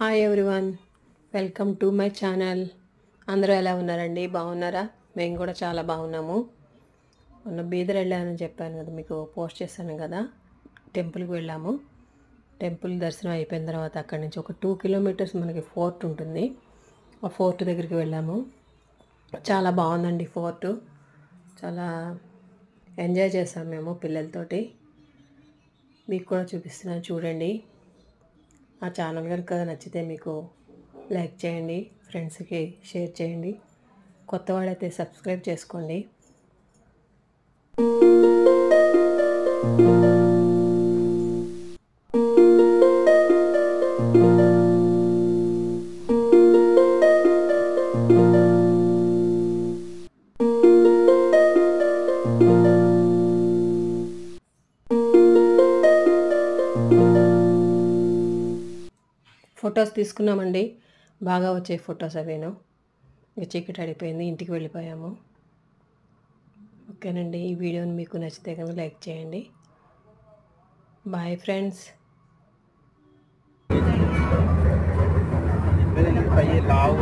Hi everyone, welcome to my channel. అందరూ ఎలా ఉన్నారండి? బాగున్నారా? మేము కూడా చాలా బాగున్నాము. మొన్న బీదర్ వెళ్ళానని చెప్పాను కదా, మీకు పోస్ట్ చేశాను కదా. టెంపుల్కి వెళ్ళాము. టెంపుల్ దర్శనం అయిపోయిన తర్వాత అక్కడి నుంచి ఒక 2 కిలోమీటర్స్ మనకి ఫోర్ట్ ఉంటుంది. ఆ ఫోర్ట్ దగ్గరికి వెళ్ళాము. చాలా బాగుందండి ఫోర్టు. చాలా ఎంజాయ్ చేసాము మేము పిల్లలతోటి. మీకు కూడా చూపిస్తున్నాను, చూడండి. ఆ ఛానల్ కనుక నచ్చితే మీకు లైక్ చేయండి, ఫ్రెండ్స్కి షేర్ చేయండి. కొత్త వాళ్ళైతే సబ్స్క్రైబ్ చేసుకోండి. ఫొటోస్ తీసుకున్నామండి, బాగా వచ్చాయి ఫొటోస్ అవేను. ఇక చీకటి అడిపోయింది, ఇంటికి వెళ్ళిపోయాము. ఓకేనండి, ఈ వీడియోని మీకు నచ్చితే కనుక లైక్ చేయండి. Bye friends. लाभ